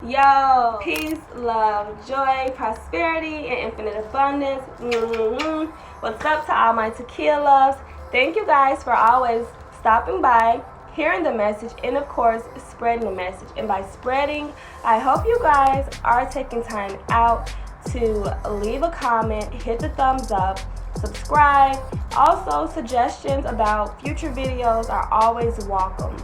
Yo, peace, love, joy, prosperity, and infinite abundance. What's up to all my Takia loves? Thank you guys for always stopping by, hearing the message, and of course, spreading the message. And by spreading, I hope you guys are taking time out to leave a comment, hit the thumbs up, subscribe. Also, suggestions about future videos are always welcome.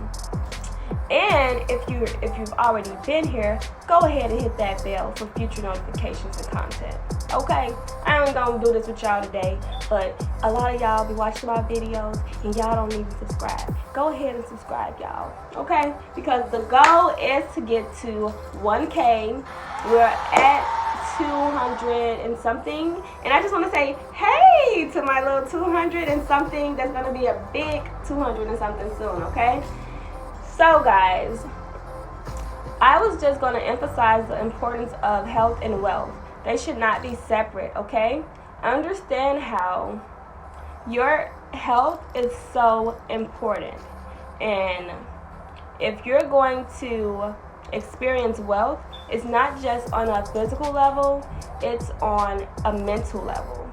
And if you've already been here, go ahead and hit that bell for future notifications and content. Okay, I ain't gonna do this with y'all today, but a lot of y'all be watching my videos and y'all don't even subscribe. Go ahead and subscribe, y'all. Okay, because the goal is to get to 1K. We're at 200 and something, and I just want to say hey to my little 200 and something. That's gonna be a big 200 and something soon. Okay. So guys, I was just going to emphasize the importance of health and wealth. They should not be separate, okay? Understand how your health is so important. And if you're going to experience wealth, it's not just on a physical level, it's on a mental level.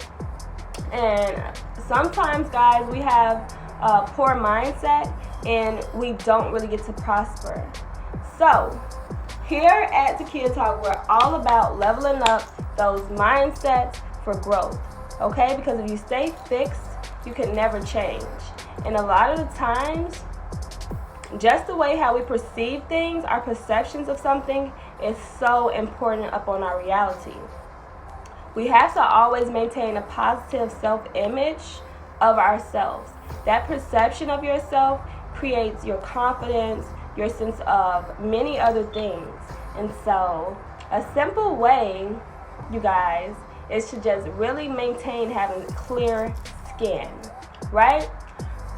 And sometimes, guys, we have a poor mindset and we don't really get to prosper. So here at Takia Talk, we're all about leveling up those mindsets for growth, okay? Because if you stay fixed, you can never change. And a lot of the times, just the way how we perceive things, our perceptions of something is so important upon our reality. We have to always maintain a positive self-image of ourselves. That perception of yourself creates your confidence, your sense of many other things. And so a simple way, you guys, is to just really maintain having clear skin, right?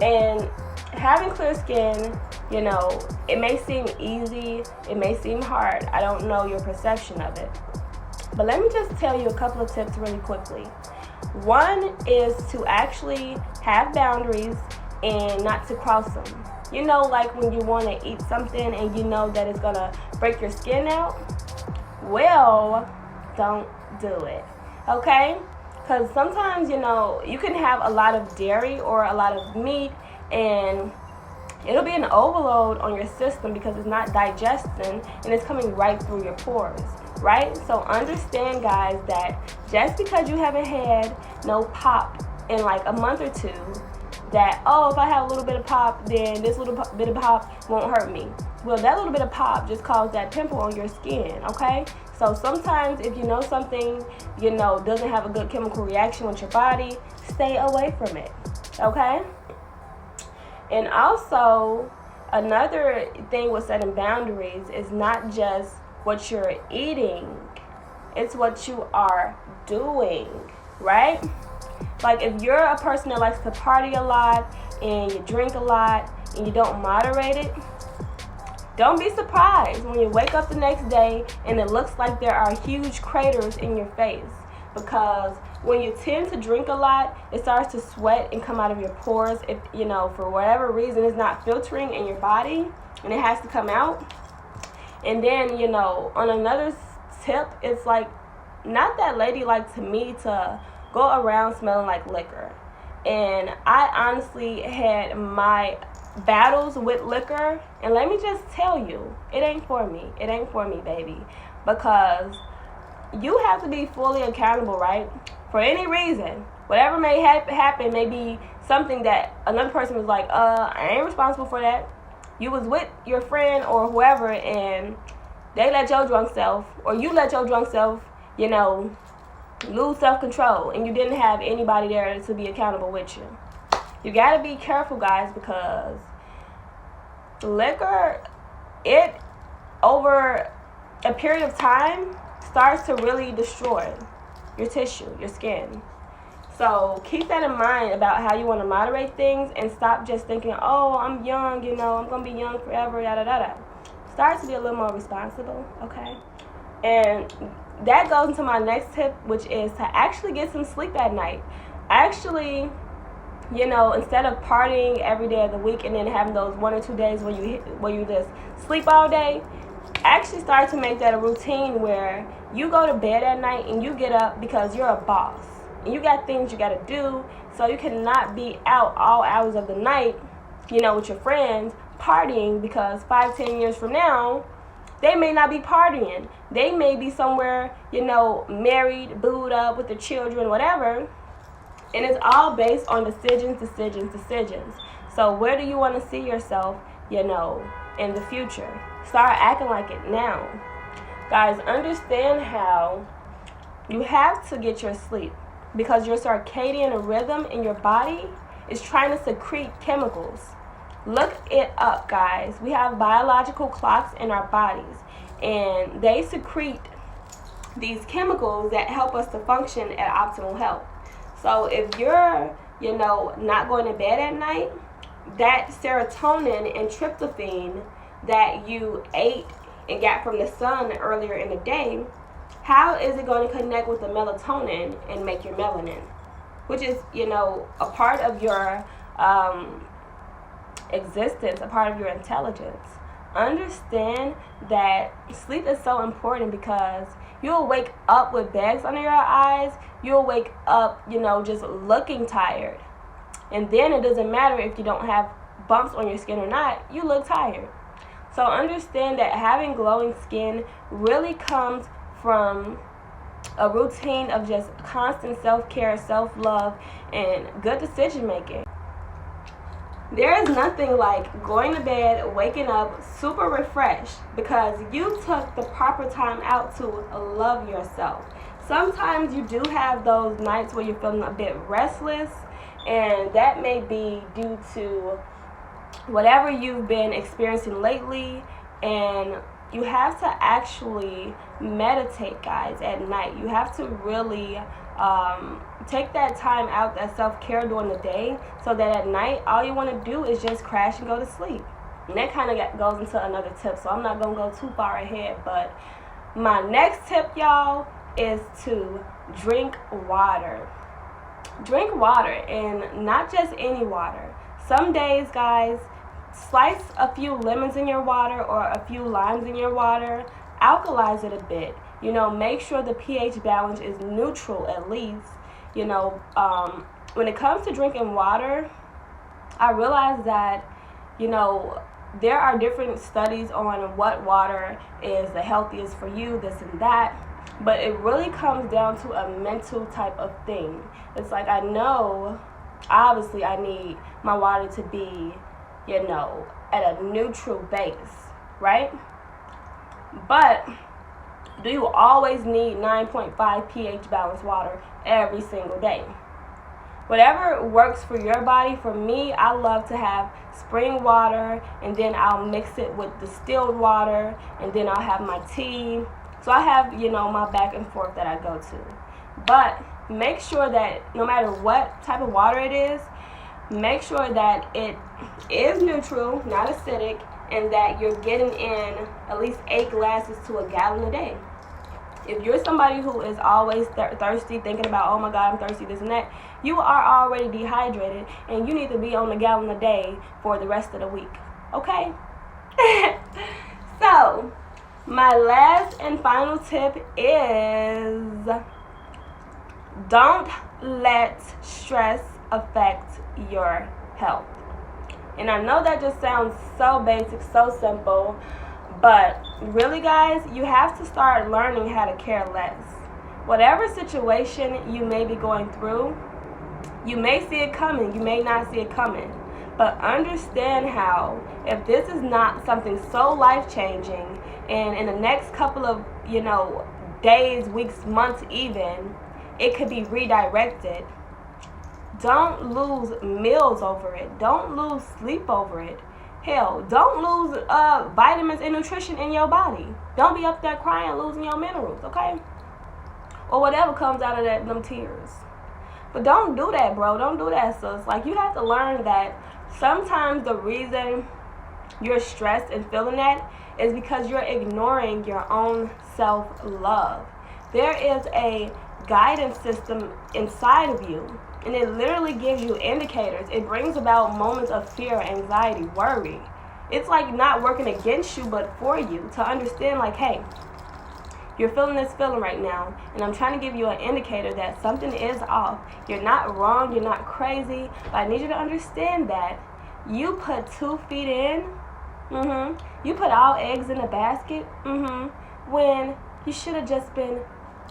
And having clear skin, you know, it may seem easy, it may seem hard. I don't know your perception of it. But let me just tell you a couple of tips really quickly. One is to actually have boundaries and not to cross them. You know, like when you want to eat something and you know that it's going to break your skin out? Well, don't do it, okay? Because sometimes, you know, you can have a lot of dairy or a lot of meat and it'll be an overload on your system because it's not digesting and it's coming right through your pores, right? So understand, guys, that just because you haven't had no pop in like a month or two, that, oh, if I have a little bit of pop, then this little bit of pop won't hurt me. Well, that little bit of pop just caused that pimple on your skin, okay? So sometimes if you know something, you know, doesn't have a good chemical reaction with your body, stay away from it, okay? And also, another thing with setting boundaries is not just what you're eating, it's what you are doing, right? Like if you're a person that likes to party a lot and you drink a lot and you don't moderate it, don't be surprised when you wake up the next day and it looks like there are huge craters in your face. Because when you tend to drink a lot, it starts to sweat and come out of your pores. If, you know, for whatever reason, it's not filtering in your body and it has to come out. And then, you know, on another tip, it's like not that ladylike to me to go around smelling like liquor. And I honestly had my battles with liquor. And let me just tell you, it ain't for me. It ain't for me, baby. Because you have to be fully accountable, right? For any reason. Whatever may happen may be something that another person was like, I ain't responsible for that. You was with your friend or whoever and they let your drunk self, or you let your drunk self, you know, lose self-control and you didn't have anybody there to be accountable with you. You got to be careful, guys, because liquor, it over a period of time starts to really destroy your tissue, your skin. So keep that in mind about how you want to moderate things and stop just thinking, oh, I'm young, you know, I'm going to be young forever, yada, yada. Start to be a little more responsible, okay? And that goes into my next tip, which is to actually get some sleep at night. Actually, you know, instead of partying every day of the week and then having those 1 or 2 days where you just sleep all day, actually start to make that a routine where you go to bed at night and you get up because you're a boss. And you got things you got to do, so you cannot be out all hours of the night, with your friends partying, because 5-10 years from now, they may not be partying. They may be somewhere, married, booed up with their children, whatever. And it's all based on decisions. So where do you want to see yourself, in the future? Start acting like it now. Guys, understand how you have to get your sleep, because your circadian rhythm in your body is trying to secrete chemicals. Look it up, guys. We have biological clocks in our bodies, and they secrete these chemicals that help us to function at optimal health. So if you're, not going to bed at night, that serotonin and tryptophan that you ate and got from the sun earlier in the day, how is it going to connect with the melatonin and make your melanin, which is, a part of your existence, a part of your intelligence? Understand that sleep is so important, because you'll wake up with bags under your eyes. You'll wake up, just looking tired. And then it doesn't matter if you don't have bumps on your skin or not, you look tired. So understand that having glowing skin really comes from a routine of just constant self-care, self-love, and good decision making. There is nothing like going to bed, waking up super refreshed, because you took the proper time out to love yourself. Sometimes you do have those nights where you're feeling a bit restless, and that may be due to whatever you've been experiencing lately. And you have to actually meditate, guys, at night. You have to really take that time out, that self-care during the day, so that at night all you want to do is just crash and go to sleep. And that kind of goes into another tip, so I'm not going to go too far ahead. But my next tip, y'all, is to drink water. Drink water, and not just any water. Some days, guys, slice a few lemons in your water or a few limes in your water. Alkalize it a bit. Make sure the pH balance is neutral at least. When it comes to drinking water, I realize that, there are different studies on what water is the healthiest for you, this and that. But it really comes down to a mental type of thing. It's like, I know, obviously, I need my water to be, at a neutral base, right? But do you always need 9.5 pH balanced water every single day? Whatever works for your body. For me, I love to have spring water, and then I'll mix it with distilled water, and then I'll have my tea. So I have, my back and forth that I go to. But make sure that no matter what type of water it is, make sure that it is neutral, not acidic, and that you're getting in at least 8 glasses to a gallon a day. If you're somebody who is always thirsty, thinking about, oh my God, I'm thirsty, this and that, you are already dehydrated, and you need to be on a gallon a day for the rest of the week. Okay? So, my last and final tip is, don't let stress affect your health. And I know that just sounds so basic, so simple, but really, guys, you have to start learning how to care less. Whatever situation you may be going through, you may see it coming, you may not see it coming. But understand how, if this is not something so life-changing, and in the next couple of, days, weeks, months even, it could be redirected. Don't lose meals over it. Don't lose sleep over it. Hell, don't lose vitamins and nutrition in your body. Don't be up there crying, losing your minerals, okay? Or whatever comes out of them tears. But don't do that, bro. Don't do that, sis. Like, you have to learn that sometimes the reason you're stressed and feeling that is because you're ignoring your own self-love. There is a guidance system inside of you, and it literally gives you indicators. It brings about moments of fear, anxiety, worry. it's like not working against you, but for you to understand, like, hey, you're feeling this feeling right now, and I'm trying to give you an indicator that something is off. You're not wrong, you're not crazy, but I need you to understand that you put 2 feet in, you put all eggs in a basket, when you should have just been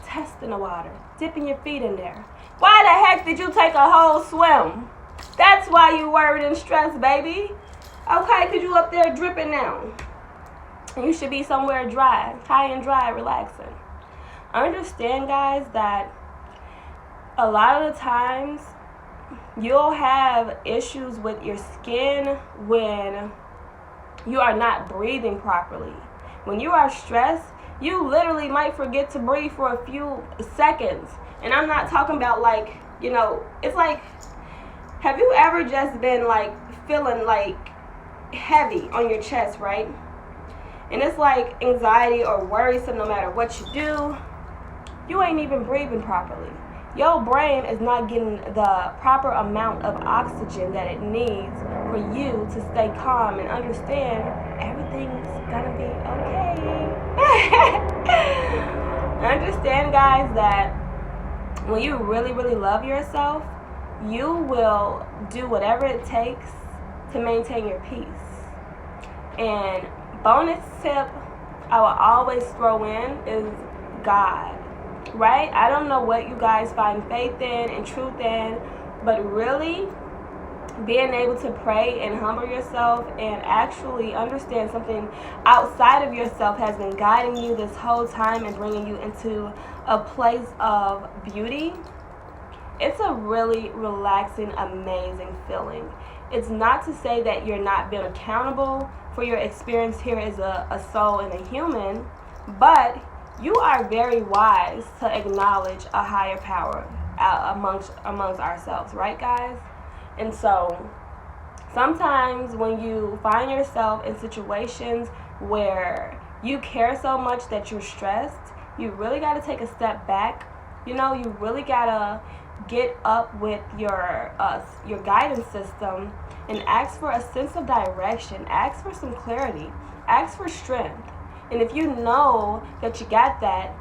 testing the water, dipping your feet in there. Why the heck did you take a whole swim? That's why you worried and stressed, baby. Okay, because you up there dripping now. You should be somewhere dry, high and dry, relaxing. Understand, guys, that a lot of the times you'll have issues with your skin when you are not breathing properly. When you are stressed, you literally might forget to breathe for a few seconds. And I'm not talking about, like, you know, it's like, have you ever just been like feeling like heavy on your chest, right? And it's like anxiety or worrisome no matter what you do. You ain't even breathing properly. Your brain is not getting the proper amount of oxygen that it needs for you to stay calm and understand everything's gonna be okay. Understand, guys, that when you really, really love yourself, you will do whatever it takes to maintain your peace. And bonus tip I will always throw in is God, right? I don't know what you guys find faith in and truth in, but really being able to pray and humble yourself and actually understand something outside of yourself has been guiding you this whole time and bringing you into a place of beauty. It's a really relaxing, amazing feeling. It's not to say that you're not being accountable for your experience here as a soul and a human, but you are very wise to acknowledge a higher power amongst ourselves, right, guys? And so sometimes when you find yourself in situations where you care so much that you're stressed, you really got to take a step back. You know, you really got to get up with your guidance system and ask for a sense of direction, ask for some clarity, ask for strength. And if you know that you got that,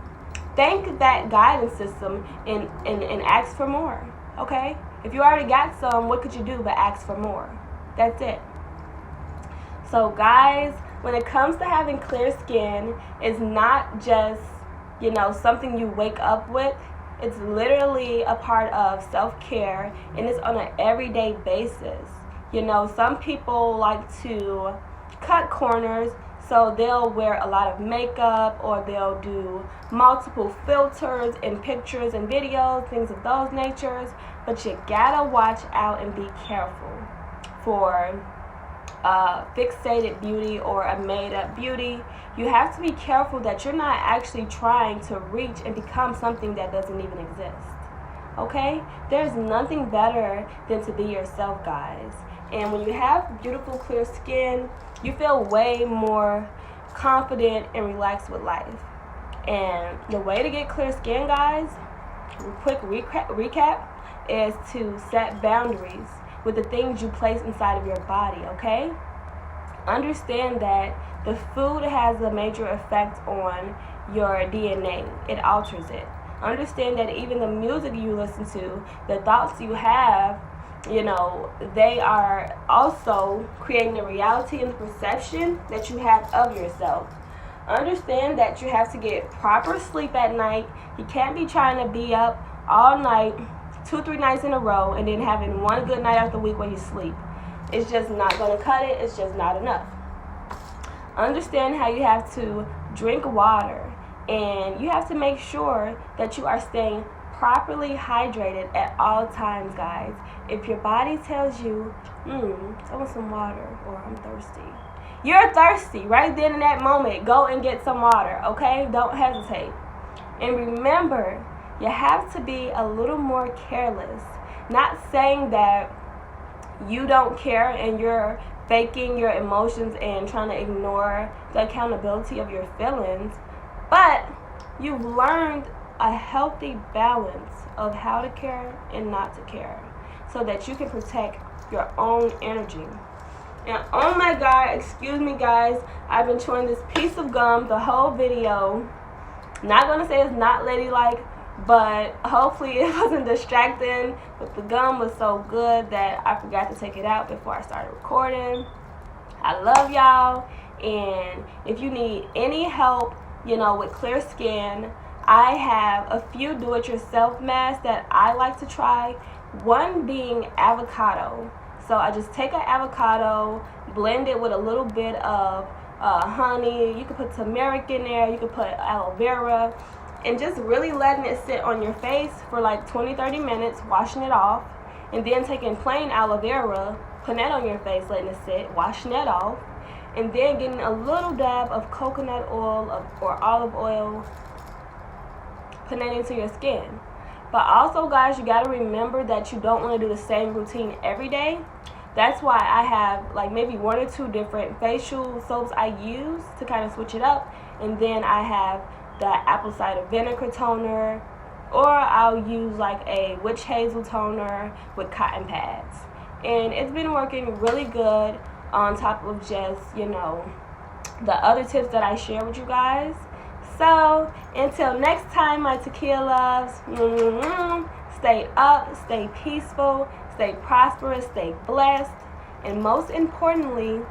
thank that guidance system and ask for more, okay? If you already got some, what could you do but ask for more? That's it. So guys, when it comes to having clear skin, it's not just, you know, something you wake up with. It's literally a part of self-care, and it's on an everyday basis. You know, some people like to cut corners, so they'll wear a lot of makeup, or they'll do multiple filters in pictures and videos, things of those natures. But you gotta watch out and be careful for fixated beauty or a made-up beauty. You have to be careful that you're not actually trying to reach and become something that doesn't even exist. Okay? There's nothing better than to be yourself, guys. And when you have beautiful, clear skin, you feel way more confident and relaxed with life. And the way to get clear skin, guys, quick recap, is to set boundaries with the things you place inside of your body, okay? Understand that the food has a major effect on your DNA. It alters it. Understand that even the music you listen to, the thoughts you have, you know, they are also creating the reality and the perception that you have of yourself. Understand that you have to get proper sleep at night. You can't be trying to be up all night, 2-3 nights in a row, and then having one good night out the week where you sleep. It's just not going to cut it. It's just not enough. Understand how you have to drink water, and you have to make sure that you are staying properly hydrated at all times, guys. If your body tells you, I want some water, or I'm thirsty, you're thirsty. Right then in that moment, go and get some water, okay? Don't hesitate. And remember, you have to be a little more careless. Not saying that you don't care and you're faking your emotions and trying to ignore the accountability of your feelings, but you've learned a healthy balance of how to care and not to care, so that you can protect your own energy. And oh my god, excuse me guys, I've been chewing this piece of gum the whole video. Not gonna say it's not ladylike, but hopefully it wasn't distracting. But the gum was so good that I forgot to take it out before I started recording. I love y'all, and if you need any help, with clear skin, I have a few do-it-yourself masks that I like to try. One being avocado. So I just take an avocado, blend it with a little bit of honey. You can put turmeric in there. You can put aloe vera. And just really letting it sit on your face for like 20-30 minutes, washing it off. And then taking plain aloe vera, putting that on your face, letting it sit, washing that off. And then getting a little dab of coconut oil or olive oil, putting that into your skin. But also, guys, you got to remember that you don't want to do the same routine every day. That's why I have like maybe 1 or 2 different facial soaps I use to kind of switch it up. And then I have the apple cider vinegar toner, or I'll use like a witch hazel toner with cotton pads. And it's been working really good on top of just, the other tips that I share with you guys. So, until next time, my Takia loves, stay up, stay peaceful, stay prosperous, stay blessed, and most importantly,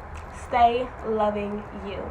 stay loving you.